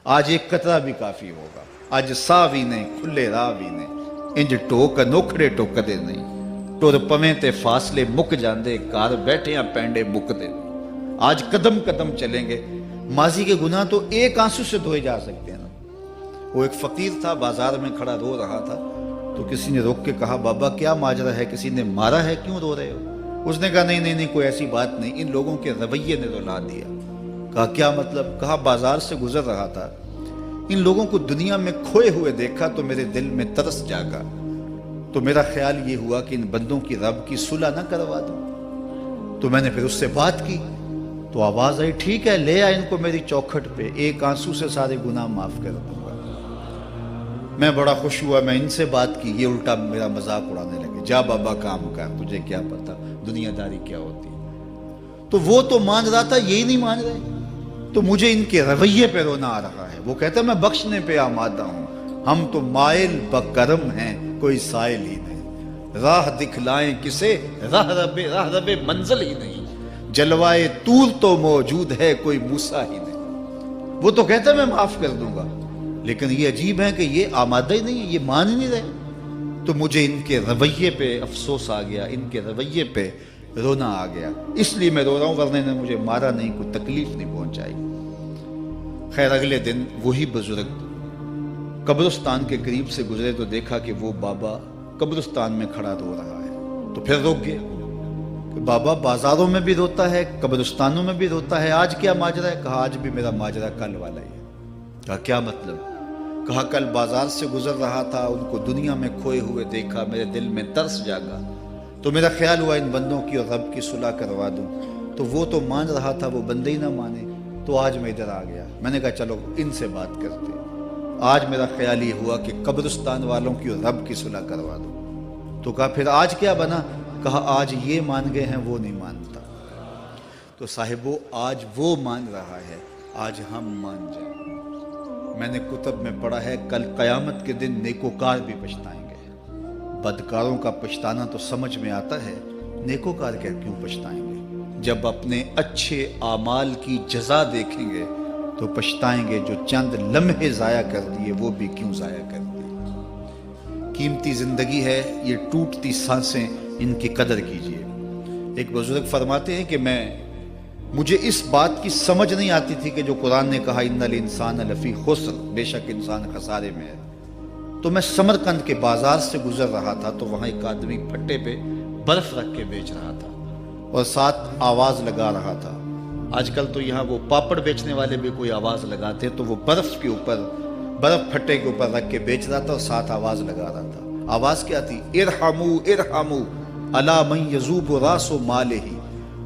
آج ایک قطرہ بھی کافی ہوگا، اج ساہ بھی نہیں کھلے راہ بھی نہیں، انج ٹوک انوکھڑے ٹوکدے نہیں، ٹر پویں تے فاصلے مک جاندے، گھر بیٹھے پینڈے مکدے نہیں۔ آج قدم قدم چلیں گے، ماضی کے گناہ تو ایک آنسو سے دھوئے جا سکتے ہیں نا۔ وہ ایک فقیر تھا، بازار میں کھڑا رو رہا تھا، تو کسی نے روک کے کہا بابا کیا ماجرا ہے، کسی نے مارا ہے، کیوں رو رہے ہو؟ اس نے کہا نہیں کوئی ایسی بات نہیں، ان لوگوں کے رویے نے رلا دیا۔ کہا کیا مطلب؟ کہا بازار سے گزر رہا تھا، ان لوگوں کو دنیا میں کھوئے ہوئے دیکھا تو میرے دل میں ترس جاگا، تو میرا خیال یہ ہوا کہ ان بندوں کی رب کی صلح نہ کروا دوں۔ تو میں نے پھر اس سے بات کی، تو آواز آئی ٹھیک ہے لے آ ان کو میری چوکھٹ پہ، ایک آنسو سے سارے گناہ معاف کر دوں گا۔ میں بڑا خوش ہوا، میں ان سے بات کی، یہ الٹا میرا مذاق اڑانے لگے، جا بابا کام کر، تجھے کیا پتا دنیا داری کیا ہوتی ہے۔ تو وہ تو مان رہا تھا، یہی نہیں مان رہے، تو مجھے ان کے رویے پہ رونا آ رہا ہے۔ وہ کہتا ہے میں بخشنے پہ آمادہ ہوں، ہم تو مائل بکرم ہیں، کوئی سائل ہی نہیں، راہ دکھلائیں کسے، راہ رب منزل ہی نہیں، جلوائے طور تو موجود ہے، کوئی موسیٰ ہی نہیں۔ وہ تو کہتا ہے میں معاف کر دوں گا، لیکن یہ عجیب ہے کہ یہ آمادہ ہی نہیں ہے، یہ مان ہی نہیں رہے۔ تو مجھے ان کے رویے پہ افسوس آ گیا، ان کے رویے پہ رونا آ گیا، اس لیے میں رو رہا ہوں، ورنہ نے مجھے مارا نہیں، کوئی تکلیف نہیں پہنچائی۔ خیر اگلے دن وہی بزرگ قبرستان کے قریب سے گزرے تو دیکھا کہ وہ بابا قبرستان میں کھڑا رو رہا ہے، تو پھر رک گیا کہ بابا بازاروں میں بھی روتا ہے، قبرستانوں میں بھی روتا ہے، آج کیا ماجرا ہے؟ کہا آج بھی میرا ماجرا کل والا ہی ہے۔ کہا کیا مطلب؟ کہا کل بازار سے گزر رہا تھا، ان کو دنیا میں کھوئے ہوئے دیکھا، میرے دل میں ترس جاگا، تو میرا خیال ہوا ان بندوں کی اور رب کی صلح کروا دوں، تو وہ تو مان رہا تھا، وہ بندے ہی نہ مانے، تو آج میں ادھر آ گیا۔ میں نے کہا چلو ان سے بات کرتے ہیں۔ آج میرا خیال یہ ہوا کہ قبرستان والوں کی اور رب کی صلح کروا دوں۔ تو کہا پھر آج کیا بنا؟ کہا آج یہ مان گئے ہیں، وہ نہیں مانتا۔ تو صاحبو آج وہ مان رہا ہے، آج ہم مان جائیں۔ میں نے کتب میں پڑھا ہے کل قیامت کے دن نیکوکار بھی پچھتائیں گے۔ بدکاروں کا پچھتانا تو سمجھ میں آتا ہے، نیکوکار کیوں پچھتائیں گے؟ جب اپنے اچھے اعمال کی جزا دیکھیں گے تو پچھتائیں گے، جو چند لمحے ضائع کر دیے وہ بھی کیوں ضائع کر دیے۔ قیمتی زندگی ہے، یہ ٹوٹتی سانسیں، ان کی قدر کیجیے۔ ایک بزرگ فرماتے ہیں کہ مجھے اس بات کی سمجھ نہیں آتی تھی کہ جو قرآن نے کہا ان الانسان لفی خسر، بے شک انسان خسارے میں ہے، تو میں سمرقند کے بازار سے گزر رہا تھا، تو وہاں ایک آدمی پھٹے پہ برف رکھ کے بیچ رہا تھا اور ساتھ آواز لگا رہا تھا۔ آج کل تو یہاں وہ پاپڑ بیچنے والے بھی کوئی آواز لگاتے، تو وہ برف پھٹے کے اوپر رکھ کے بیچ رہا تھا اور ساتھ آواز لگا رہا تھا۔ آواز کیا تھی؟ ارحمو ارحمو الا من یذوب راس مالہ،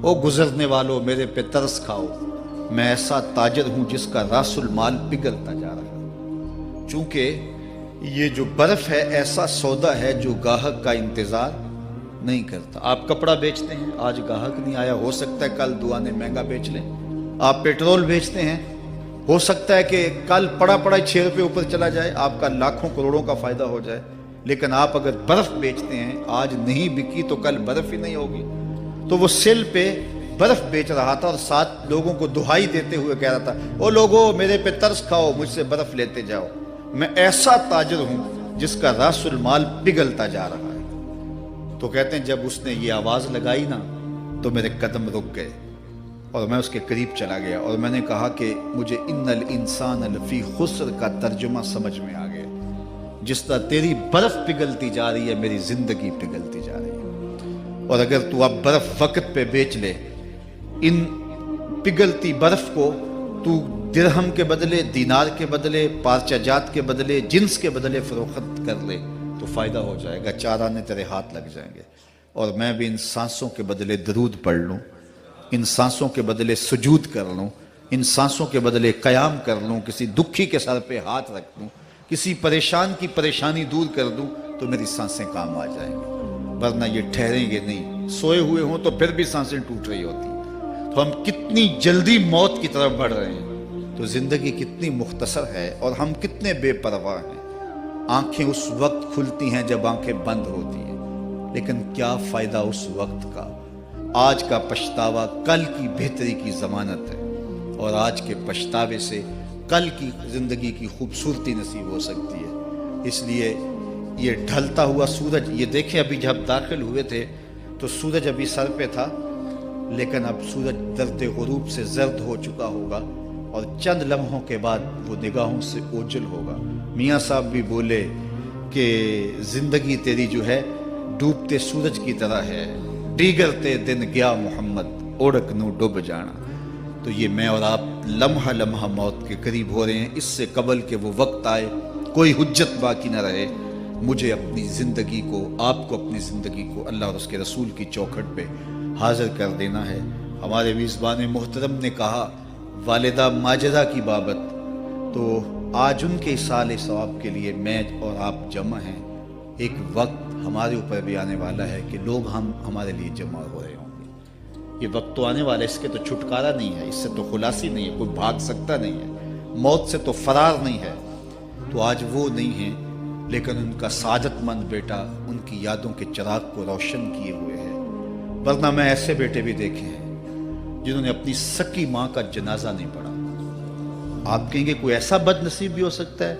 او گزرنے والوں میرے پہ ترس کھاؤ، میں ایسا تاجر ہوں جس کا راس المال پگھلتا جا رہا ہے۔ چونکہ یہ جو برف ہے ایسا سودا ہے جو گاہک کا انتظار نہیں کرتا۔ آپ کپڑا بیچتے ہیں، آج گاہک نہیں آیا، ہو سکتا ہے کل دعانے مہنگا بیچ لیں۔ آپ پیٹرول بیچتے ہیں، ہو سکتا ہے کہ کل پڑا 6 روپے اوپر چلا جائے، آپ کا لاکھوں کروڑوں کا فائدہ ہو جائے۔ لیکن آپ اگر برف بیچتے ہیں، آج نہیں بکی تو کل برف ہی نہیں ہوگی۔ تو وہ سل پہ برف بیچ رہا تھا اور ساتھ لوگوں کو دہائی دیتے ہوئے کہہ رہا تھا او لوگو میرے پہ ترس کھاؤ، مجھ سے برف لیتے جاؤ، میں ایسا تاجر ہوں جس کا راس المال پگھلتا جا رہا ہے۔ تو کہتے ہیں جب اس نے یہ آواز لگائی نا تو میرے قدم رک گئے اور میں اس کے قریب چلا گیا اور میں نے کہا کہ مجھے ان الانسان لفی خسر کا ترجمہ سمجھ میں آ گیا۔ جس طرح تیری برف پگھلتی جا رہی ہے، میری زندگی پگھلتی جا رہی ہے، اور اگر تو اب برف وقت پہ بیچ لے، ان پگھلتی برف کو تو درہم کے بدلے، دینار کے بدلے، پارچہ جات کے بدلے، جنس کے بدلے فروخت کر لے تو فائدہ ہو جائے گا، 4 آنے تیرے ہاتھ لگ جائیں گے۔ اور میں بھی ان سانسوں کے بدلے درود پڑھ لوں، ان سانسوں کے بدلے سجود کر لوں، ان سانسوں کے بدلے قیام کر لوں، کسی دکھی کے سر پہ ہاتھ رکھ دوں، کسی پریشان کی پریشانی دور کر دوں تو میری سانسیں کام آ جائیں گی، ورنہ یہ ٹھہریں گے نہیں۔ سوئے ہوئے ہوں تو پھر بھی سانسیں ٹوٹ رہی ہوتی ہیں۔ تو ہم کتنی جلدی موت کی طرف بڑھ رہے ہیں، تو زندگی کتنی مختصر ہے اور ہم کتنے بے پرواہ ہیں۔ آنکھیں اس وقت کھلتی ہیں جب آنکھیں بند ہوتی ہیں، لیکن کیا فائدہ اس وقت کا؟ آج کا پچھتاوا کل کی بہتری کی ضمانت ہے، اور آج کے پچھتاوے سے کل کی زندگی کی خوبصورتی نصیب ہو سکتی ہے۔ اس لیے یہ ڈھلتا ہوا سورج، یہ دیکھیں ابھی جب داخل ہوئے تھے تو سورج ابھی سر پہ تھا، لیکن اب سورج درد غروب سے زرد ہو چکا ہوگا اور چند لمحوں کے بعد وہ نگاہوں سے اوجھل ہوگا۔ میاں صاحب بھی بولے کہ زندگی تیری جو ہے ڈوبتے سورج کی طرح ہے، ڈیگرتے دن گیا محمد اوڑک نو ڈوب جانا۔ تو یہ میں اور آپ لمحہ لمحہ موت کے قریب ہو رہے ہیں۔ اس سے قبل کہ وہ وقت آئے کوئی حجت باقی نہ رہے، مجھے اپنی زندگی کو، آپ کو اپنی زندگی کو اللہ اور اس کے رسول کی چوکھٹ پہ حاضر کر دینا ہے۔ ہمارے میزبان محترم نے کہا والدہ ماجدہ کی بابت، تو آج ان کے اصالِ ثواب کے لیے میں اور آپ جمع ہیں۔ ایک وقت ہمارے اوپر بھی آنے والا ہے کہ لوگ ہمارے لیے جمع ہو رہے ہوں گے۔ یہ وقت تو آنے والا ہے، اس کے تو چھٹکارا نہیں ہے، اس سے تو خلاصی نہیں ہے، کوئی بھاگ سکتا نہیں ہے، موت سے تو فرار نہیں ہے۔ تو آج وہ نہیں ہیں، لیکن ان کا سعادت مند بیٹا ان کی یادوں کے چراغ کو روشن کیے ہوئے ہے۔ ورنہ میں ایسے بیٹے بھی دیکھے ہیں جنہوں نے اپنی سکی ماں کا جنازہ نہیں پڑھا۔ آپ کہیں گے کوئی ایسا بد نصیب بھی ہو سکتا ہے،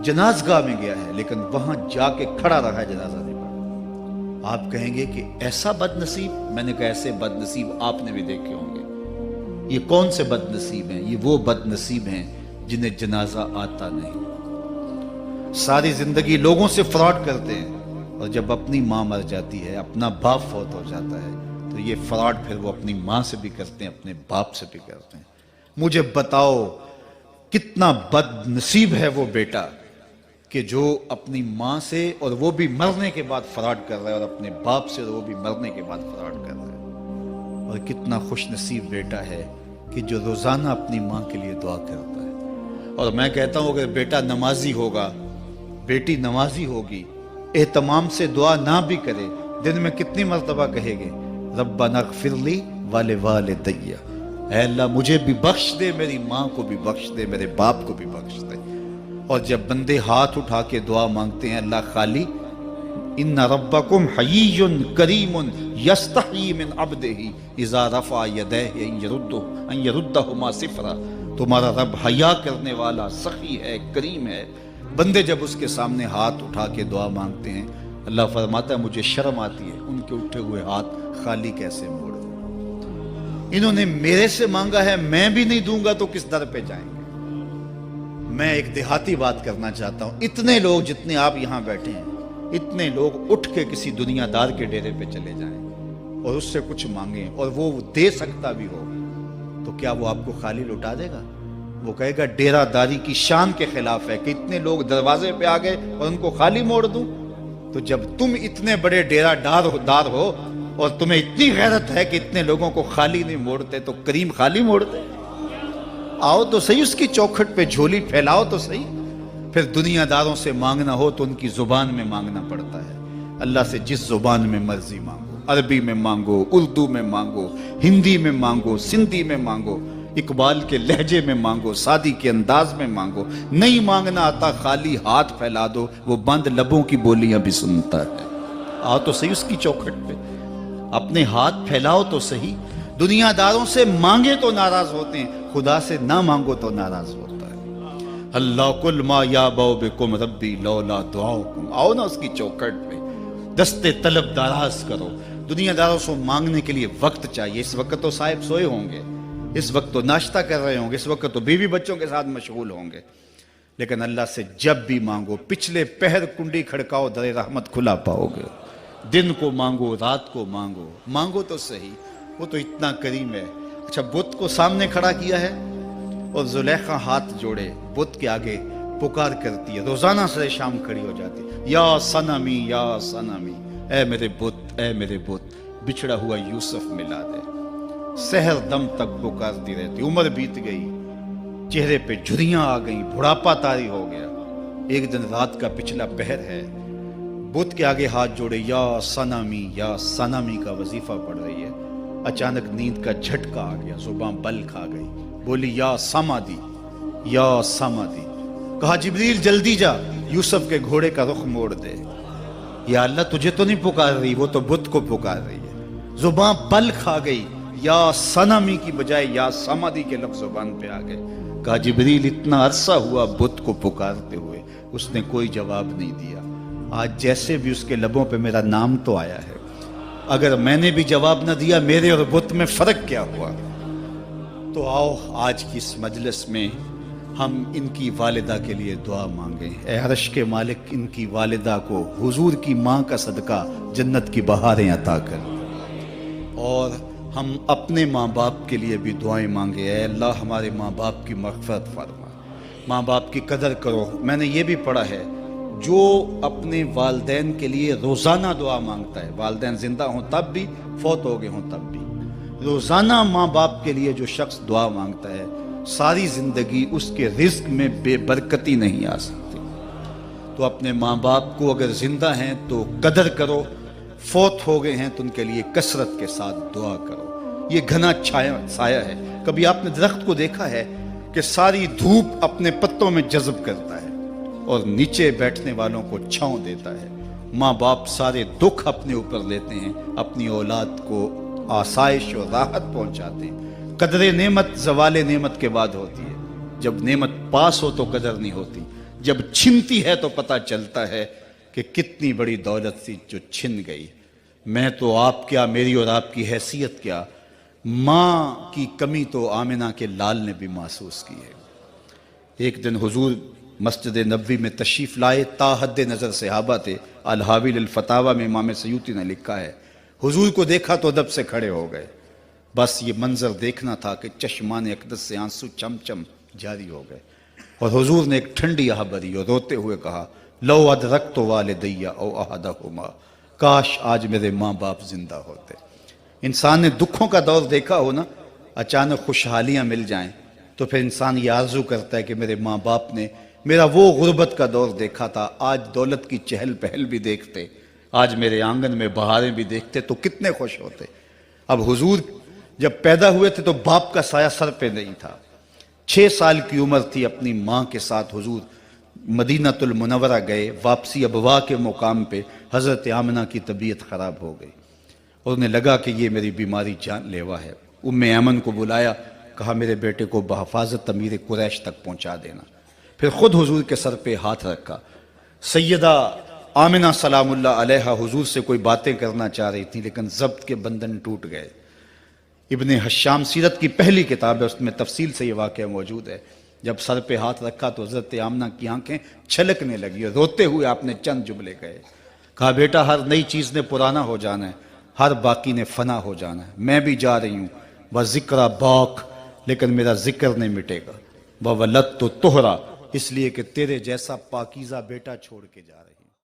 جنازگاہ میں گیا ہے لیکن وہاں جا کے کھڑا رہا ہے، جنازہ نہیں پڑھا۔ آپ کہیں گے کہ ایسا بد نصیب، میں نے کہا ایسے بد نصیب آپ نے بھی دیکھے ہوں گے۔ یہ کون سے بد نصیب ہیں؟ یہ وہ بد نصیب ہیں جنہیں جنازہ آتا نہیں، ساری زندگی لوگوں سے فراڈ کرتے ہیں، اور جب اپنی ماں مر جاتی ہے، اپنا باپ فوت ہو جاتا ہے، تو یہ فراڈ پھر وہ اپنی ماں سے بھی کرتے ہیں، اپنے باپ سے بھی کرتے ہیں۔ مجھے بتاؤ کتنا بد نصیب ہے وہ بیٹا کہ جو اپنی ماں سے، اور وہ بھی مرنے کے بعد فراڈ کر رہا ہے، اور اپنے باپ سے وہ بھی مرنے کے بعد فراڈ کر رہا ہے۔ اور کتنا خوش نصیب بیٹا ہے کہ جو روزانہ اپنی ماں کے لیے دعا کرتا ہے۔ اور میں کہتا ہوں اگر بیٹا نمازی ہوگا، بیٹی نمازی ہوگی، اہتمام سے دعا نہ بھی کرے، دن میں کتنی مرتبہ کہے گے ربنا اغفر لی ولوالدی، اے اللہ مجھے بھی بخش دے، میری ماں کو بھی بخش دے، میرے باپ کو بھی بخش دے۔ اور جب بندے ہاتھ اٹھا کے دعا مانگتے ہیں اللہ خالی ان ربکم حیی کریم یستحیی من عبدہ اذا رفع یدیہ ان یردہما صفرا، تمہارا رب حیا کرنے والا سخی ہے، کریم ہے۔ بندے جب اس کے سامنے ہاتھ اٹھا کے دعا مانگتے ہیں، اللہ فرماتا ہے مجھے شرم آتی ہے ان کے اٹھے ہوئے ہاتھ خالی کیسے موڑ دوں۔ انہوں نے میرے سے مانگا ہے، میں بھی نہیں دوں گا تو کس در پہ جائیں گے۔ میں ایک دیہاتی بات کرنا چاہتا ہوں، اتنے لوگ جتنے آپ یہاں بیٹھے ہیں، اتنے لوگ اٹھ کے کسی دنیا دار کے ڈیرے پہ چلے جائیں اور اس سے کچھ مانگیں اور وہ دے سکتا بھی ہو، تو کیا وہ آپ کو خالی لوٹا دے گا؟ وہ کہے گا ڈیرہ داری کی شان کے خلاف ہے کہ اتنے لوگ دروازے پہ آ گئے اور ان کو خالی موڑ دوں۔ تو جب تم اتنے بڑے ڈیرہ دار ہو اور تمہیں اتنی غیرت ہے کہ اتنے لوگوں کو خالی نہیں موڑتے، تو کریم خالی موڑتے؟ آؤ تو صحیح اس کی چوکھٹ پہ جھولی پھیلاؤ تو صحیح۔ پھر دنیا داروں سے مانگنا ہو تو ان کی زبان میں مانگنا پڑتا ہے۔ اللہ سے جس زبان میں مرضی مانگو، عربی میں مانگو، اردو میں مانگو، ہندی میں مانگو، سندھی میں مانگو، اقبال کے لہجے میں مانگو، سادی کے انداز میں مانگو، نہیں مانگنا آتا خالی ہاتھ پھیلا دو، وہ بند لبوں کی بولیاں بھی سنتا ہے۔ آؤ تو صحیح اس کی چوکھٹ پہ، اپنے ہاتھ پھیلاؤ تو صحیح۔ دنیا داروں سے مانگے تو ناراض ہوتے ہیں، خدا سے نہ مانگو تو ناراض ہوتا ہے۔ اللہ کل ما یابو بکم ربی لولا دعاؤکم، آؤ نا اس کی چوکھٹ پہ، دستے طلب دراز کرو۔ دنیا داروں سے مانگنے کے لیے وقت چاہیے۔ اس وقت تو صاحب سوئے ہوں گے، اس وقت تو ناشتہ کر رہے ہوں گے، اس وقت تو بیوی بچوں کے ساتھ مشغول ہوں گے، لیکن اللہ سے جب بھی مانگو، پچھلے پہر کنڈی کھڑکاؤ در رحمت کھلا پاؤ گے۔ دن کو مانگو، رات کو مانگو، مانگو تو صحیح، وہ تو اتنا کریم ہے۔ اچھا بت کو سامنے کھڑا کیا ہے اور زلیخا ہاتھ جوڑے بت کے آگے پکار کرتی ہے، روزانہ سے شام کھڑی ہو جاتی ہے، یا صنمی یا صنمی، اے میرے بت، اے میرے بت، بچھڑا ہوا یوسف ملا دے۔ سحر دم تک پکارتی رہتی، عمر بیت گئی، چہرے پہ جھریاں آ گئیں، بڑھاپا طاری ہو گیا۔ ایک دن رات کا پچھلا پہر ہے، بت کے آگے ہاتھ جوڑے یا صنمی کا وظیفہ پڑھ رہی ہے۔ اچانک نیند کا جھٹکا آ گیا، زباں بل کھا گئی، بولی یا سمادی یا سمادی۔ کہا جبریل جلدی جا، یوسف کے گھوڑے کا رخ موڑ دے۔ یا اللہ تجھے تو نہیں پکار رہی، وہ تو بت کو پکار رہی ہے۔ زباں بل کھا گئی، یا صنمی کی بجائے یا سمادی کے لفظ زبان پہ آ گئے۔ کہا جبریل اتنا عرصہ ہوا بت کو پکارتے ہوئے، اس نے کوئی جواب نہیں دیا، آج جیسے بھی اس کے لبوں پہ میرا نام تو آیا ہے، اگر میں نے بھی جواب نہ دیا میرے اور بت میں فرق کیا ہوا؟ تو آؤ آج کی اس مجلس میں ہم ان کی والدہ کے لیے دعا مانگیں۔ اے عرش کے مالک، ان کی والدہ کو حضور کی ماں کا صدقہ جنت کی بہاریں عطا کر، اور ہم اپنے ماں باپ کے لیے بھی دعائیں مانگے۔ اے اللہ ہمارے ماں باپ کی مغفرت فرما، ماں باپ کی قدر کرو۔ میں نے یہ بھی پڑھا ہے، جو اپنے والدین کے لیے روزانہ دعا مانگتا ہے، والدین زندہ ہوں تب بھی، فوت ہو گئے ہوں تب بھی، روزانہ ماں باپ کے لیے جو شخص دعا مانگتا ہے، ساری زندگی اس کے رزق میں بے برکتی نہیں آ سکتی۔ تو اپنے ماں باپ کو اگر زندہ ہیں تو قدر کرو، فوت ہو گئے ہیں تو ان کے لیے کثرت کے ساتھ دعا کرو۔ یہ گھنا سایہ ہے۔ کبھی آپ نے درخت کو دیکھا ہے کہ ساری دھوپ اپنے پتوں میں جذب کرتا ہے اور نیچے بیٹھنے والوں کو چھاؤں دیتا ہے؟ ماں باپ سارے دکھ اپنے اوپر لیتے ہیں، اپنی اولاد کو آسائش اور راحت پہنچاتے ہیں۔ قدر نعمت زوال نعمت کے بعد ہوتی ہے، جب نعمت پاس ہو تو قدر نہیں ہوتی، جب چھنتی ہے تو پتہ چلتا ہے کہ کتنی بڑی دولت تھی جو چھن گئی۔ میں تو آپ کیا، میری اور آپ کی حیثیت کیا، ماں کی کمی تو آمنہ کے لال نے بھی محسوس کی ہے۔ ایک دن حضور مسجد نبوی میں تشریف لائے، تا حد نظر صحابہ تھے۔ الحاوی للفتاوی میں امام سیوطی نے لکھا ہے، حضور کو دیکھا تو ادب سے کھڑے ہو گئے، بس یہ منظر دیکھنا تھا کہ چشمان اقدس سے آنسو چم چم جاری ہو گئے، اور حضور نے ایک ٹھنڈی آہ بھری اور روتے ہوئے کہا، لو ادرکت والدی او احدہما، کاش آج میرے ماں باپ زندہ ہوتے۔ انسان نے دکھوں کا دور دیکھا ہو نا، اچانک خوشحالیاں مل جائیں تو پھر انسان یہ آرزو کرتا ہے کہ میرے ماں باپ نے میرا وہ غربت کا دور دیکھا تھا، آج دولت کی چہل پہل بھی دیکھتے، آج میرے آنگن میں بہاریں بھی دیکھتے تو کتنے خوش ہوتے۔ اب حضور جب پیدا ہوئے تھے تو باپ کا سایہ سر پہ نہیں تھا۔ 6 سال کی عمر تھی، اپنی ماں کے ساتھ حضور مدینہ المنورہ گئے، واپسی ابوا کے مقام پہ حضرت آمنہ کی طبیعت خراب ہو گئی، اور انہیں لگا کہ یہ میری بیماری جان لیوا ہے۔ ام ایمن کو بلایا، کہا میرے بیٹے کو بحفاظت امیر قریش تک پہنچا دینا۔ پھر خود حضور کے سر پہ ہاتھ رکھا۔ سیدہ آمنہ سلام اللہ علیہا حضور سے کوئی باتیں کرنا چاہ رہی تھیں، لیکن ضبط کے بندھن ٹوٹ گئے۔ ابن حشام سیرت کی پہلی کتاب ہے، اس میں تفصیل سے یہ واقعہ موجود ہے۔ جب سر پہ ہاتھ رکھا تو حضرت آمنہ کی آنکھیں چھلکنے لگی اور روتے ہوئے آپ نے چند جملے کہے، کہا بیٹا ہر نئی چیز نے پرانا ہو جانا ہے، ہر باقی نے فنا ہو جانا ہے، میں بھی جا رہی ہوں، وَذِكْرَ باق، لیکن میرا ذکر نہیں مٹے گا، وَوَلَدْتُ طُہْرًا، اس لیے کہ تیرے جیسا پاکیزہ بیٹا چھوڑ کے جا رہی ہوں۔